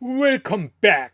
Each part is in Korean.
Welcome back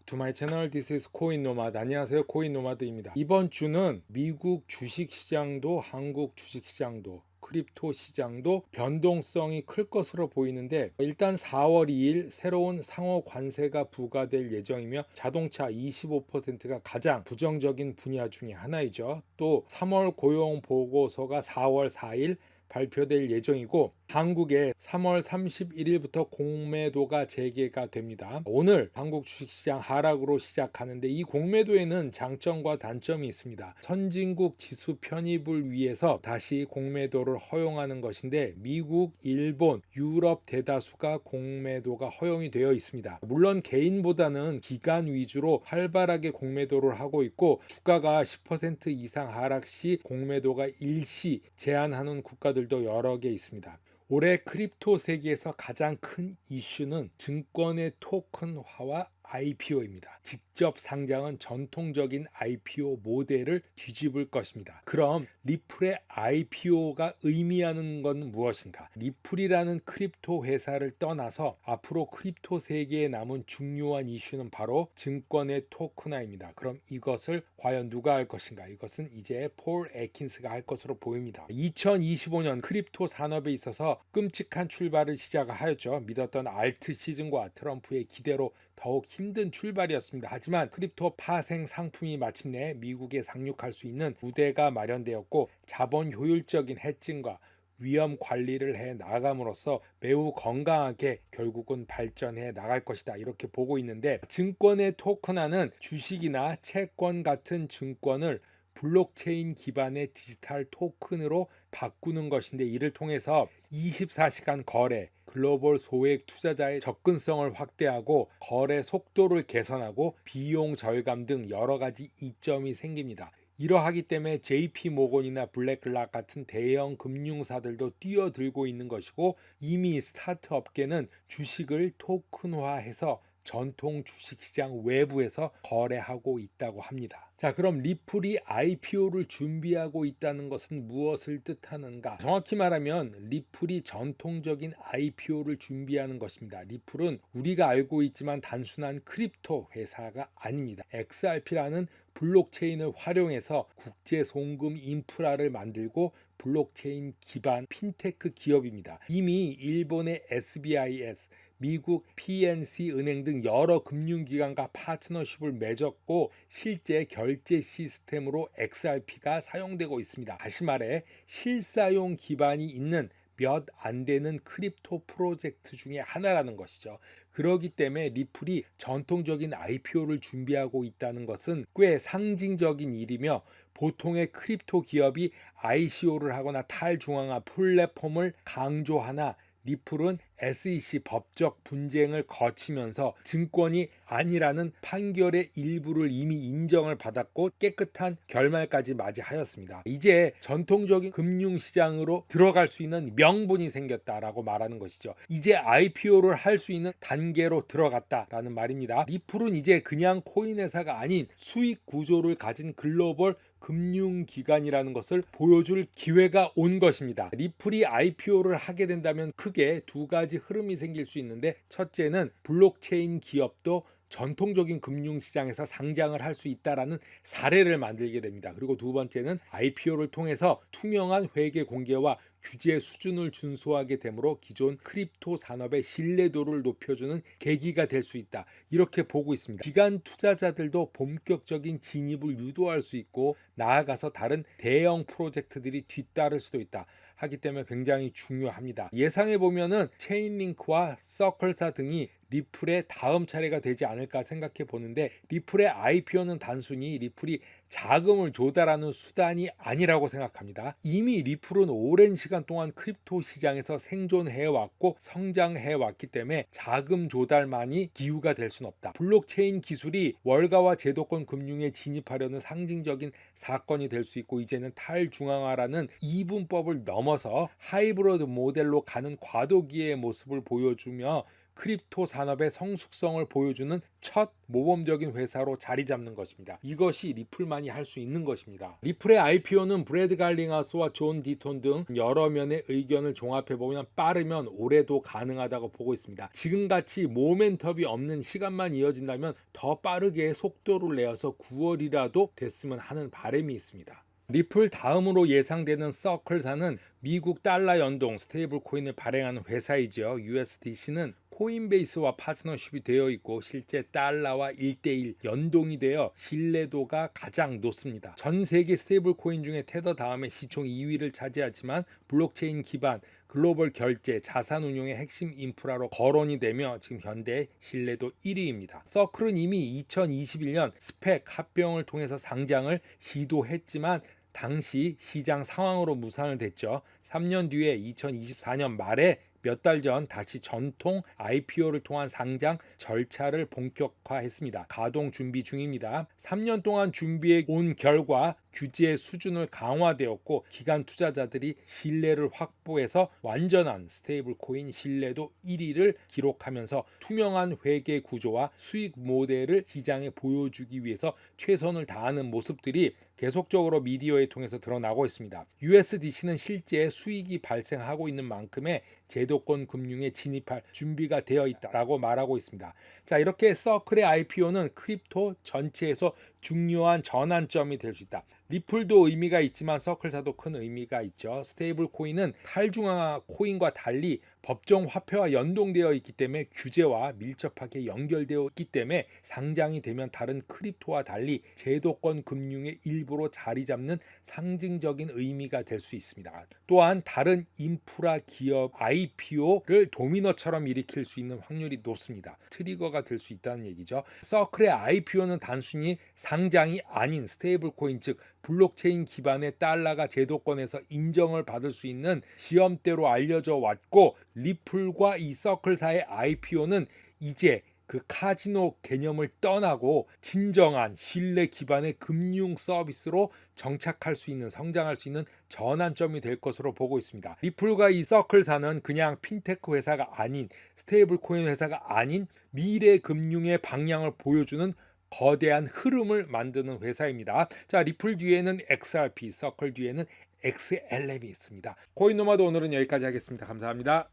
to my channel. This is 코인 노마드. 안녕하세요. 코인 노마드입니다. 이번 주는 미국 주식 시장도 한국 주식 시장도 크립토 시장도 변동성이 클 것으로 보이는데, 일단 4월 2일 새로운 상호 관세가 부과될 예정이며 자동차 25%가 가장 부정적인 분야 중에 하나이죠. 또 3월 고용 보고서가 4월 4일 발표될 예정이고, 한국의 3월 31일부터 공매도가 재개가 됩니다. 오늘 한국 주식시장 하락으로 시작하는데, 이 공매도에는 장점과 단점이 있습니다. 선진국 지수 편입을 위해서 다시 공매도를 허용하는 것인데, 미국, 일본, 유럽 대다수가 공매도가 허용이 되어 있습니다. 물론 개인보다는 기관 위주로 활발하게 공매도를 하고 있고, 주가가 10% 이상 하락 시 공매도가 일시 제한하는 국가들도 여러 개 있습니다. 올해 크립토 세계에서 가장 큰 이슈는 증권의 토큰화와 IPO입니다. 직접 상장은 전통적인 IPO 모델을 뒤집을 것입니다. 그럼 리플의 IPO가 의미하는 건 무엇인가? 리플이라는 크립토 회사를 떠나서 앞으로 크립토 세계에 남은 중요한 이슈는 바로 증권의 토큰화입니다. 그럼 이것을 과연 누가 할 것인가? 이것은 이제 폴 애킨스가 할 것으로 보입니다. 2025년 크립토 산업에 있어서 끔찍한 출발을 시작하였죠. 믿었던 알트 시즌과 트럼프의 기대로 더욱 힘든 출발이었습니다. 하지만 크립토 파생 상품이 마침내 미국에 상륙할 수 있는 무대가 마련되었고, 자본 효율적인 해칭과 위험 관리를 해 나감으로써 매우 건강하게 결국은 발전해 나갈 것이다, 이렇게 보고 있는데, 증권의 토큰화는 주식이나 채권 같은 증권을 블록체인 기반의 디지털 토큰으로 바꾸는 것인데, 이를 통해서 24시간 거래, 글로벌 소액 투자자의 접근성을 확대하고 거래 속도를 개선하고 비용 절감 등 여러 가지 이점이 생깁니다. 이러하기 때문에 JP 모건이나 블랙락 같은 대형 금융사들도 뛰어들고 있는 것이고, 이미 스타트 업계는 주식을 토큰화해서 전통 주식시장 외부에서 거래하고 있다고 합니다. 자, 그럼 리플이 IPO를 준비하고 있다는 것은 무엇을 뜻하는가? 정확히 말하면 리플이 전통적인 IPO를 준비하는 것입니다. 리플은 우리가 알고 있지만 단순한 크립토 회사가 아닙니다. XRP라는 블록체인을 활용해서 국제 송금 인프라를 만들고 블록체인 기반 핀테크 기업입니다. 이미 일본의 SBIS, 미국 PNC 은행 등 여러 금융기관과 파트너십을 맺었고, 실제 결제 시스템으로 XRP가 사용되고 있습니다. 다시 말해 실사용 기반이 있는 몇 안 되는 크립토 프로젝트 중에 하나라는 것이죠. 그렇기 때문에 리플이 전통적인 IPO를 준비하고 있다는 것은 꽤 상징적인 일이며, 보통의 크립토 기업이 ICO를 하거나 탈중앙화 플랫폼을 강조하나, 리플은 SEC 법적 분쟁을 거치면서 증권이 아니라는 판결의 일부를 이미 인정을 받았고 깨끗한 결말까지 맞이하였습니다. 이제 전통적인 금융시장으로 들어갈 수 있는 명분이 생겼다라고 말하는 것이죠. 이제 IPO를 할 수 있는 단계로 들어갔다라는 말입니다. 리플은 이제 그냥 코인 회사가 아닌 수익 구조를 가진 글로벌 금융기관이라는 것을 보여줄 기회가 온 것입니다. 리플이 IPO를 하게 된다면 크게 두 가지 흐름이 생길 수 있는데, 첫째는 블록체인 기업도 전통적인 금융시장에서 상장을 할 수 있다라는 사례를 만들게 됩니다. 그리고 두 번째는 IPO를 통해서 투명한 회계 공개와 규제 수준을 준수하게 되므로 기존 크립토 산업의 신뢰도를 높여주는 계기가 될 수 있다, 이렇게 보고 있습니다. 기관 투자자들도 본격적인 진입을 유도할 수 있고, 나아가서 다른 대형 프로젝트들이 뒤따를 수도 있다 하기 때문에 굉장히 중요합니다. 예상해 보면은 체인링크와 서클사 등이 리플의 다음 차례가 되지 않을까 생각해 보는데, 리플의 IPO는 단순히 리플이 자금을 조달하는 수단이 아니라고 생각합니다. 이미 리플은 오랜 시간 동안 크립토 시장에서 생존해 왔고 성장해 왔기 때문에 자금 조달만이 기후가 될 수는 없다. 블록체인 기술이 월가와 제도권 금융에 진입하려는 상징적인 사건이 될 수 있고, 이제는 탈중앙화라는 이분법을 넘어서 하이브리드 모델로 가는 과도기의 모습을 보여주며 크립토 산업의 성숙성을 보여주는 첫 모범적인 회사로 자리 잡는 것입니다. 이것이 리플만이 할 수 있는 것입니다. 리플의 IPO는 브래드 갈링하우스와 존 디톤 등 여러 면의 의견을 종합해보면 빠르면 올해도 가능하다고 보고 있습니다. 지금같이 모멘텀이 없는 시간만 이어진다면 더 빠르게 속도를 내어서 9월이라도 됐으면 하는 바람이 있습니다. 리플 다음으로 예상되는 서클사는 미국 달러 연동 스테이블 코인을 발행하는 회사이죠. USDC는 코인베이스와 파트너십이 되어 있고 실제 달러와 1대1 연동이 되어 신뢰도가 가장 높습니다. 전 세계 스테이블 코인 중에 테더 다음에 시총 2위를 차지하지만 블록체인 기반 글로벌 결제, 자산 운용의 핵심 인프라로 거론이 되며 지금 현재 신뢰도 1위입니다. 서클은 이미 2021년 스펙 합병을 통해서 상장을 시도했지만 당시 시장 상황으로 무산을 됐죠. 3년 뒤에 2024년 말에 몇 달 전 다시 전통 IPO를 통한 상장 절차를 본격화했습니다. 가동 준비 중입니다. 3년 동안 준비해 온 결과 규제 수준을 강화되었고 기관 투자자들이 신뢰를 확보해서 완전한 스테이블 코인 신뢰도 1위를 기록하면서 투명한 회계 구조와 수익 모델을 시장에 보여주기 위해서 최선을 다하는 모습들이 계속적으로 미디어에 통해서 드러나고 있습니다. USDC는 실제 수익이 발생하고 있는 만큼의 제도권 금융에 진입할 준비가 되어 있다라고 말하고 있습니다. 자, 이렇게 서클의 IPO는 크립토 전체에서 중요한 전환점이 될 수 있다. 리플도 의미가 있지만 서클사도 큰 의미가 있죠. 스테이블 코인은 탈중앙화 코인과 달리 법정 화폐와 연동되어 있기 때문에 규제와 밀접하게 연결되어 있기 때문에 상장이 되면 다른 크립토와 달리 제도권 금융의 일부로 자리 잡는 상징적인 의미가 될 수 있습니다. 또한 다른 인프라 기업 IPO를 도미노처럼 일으킬 수 있는 확률이 높습니다. 트리거가 될 수 있다는 얘기죠. 서클의 IPO는 단순히 상장이 아닌 스테이블 코인 즉 블록체인 기반의 달러가 제도권에서 인정을 받을 수 있는 시험대로 알려져 왔고 리플과 이 서클사의 IPO는 이제 그 카지노 개념을 떠나고 진정한 신뢰 기반의 금융 서비스로 정착할 수 있는 성장할 수 있는 전환점이 될 것으로 보고 있습니다. 리플과 이 서클사는 그냥 핀테크 회사가 아닌 스테이블 코인 회사가 아닌 미래 금융의 방향을 보여주는 거대한 흐름을 만드는 회사입니다. 자, 리플 뒤에는 XRP, 서클 뒤에는 XLM이 있습니다. 코인노마드 오늘은 여기까지 하겠습니다. 감사합니다.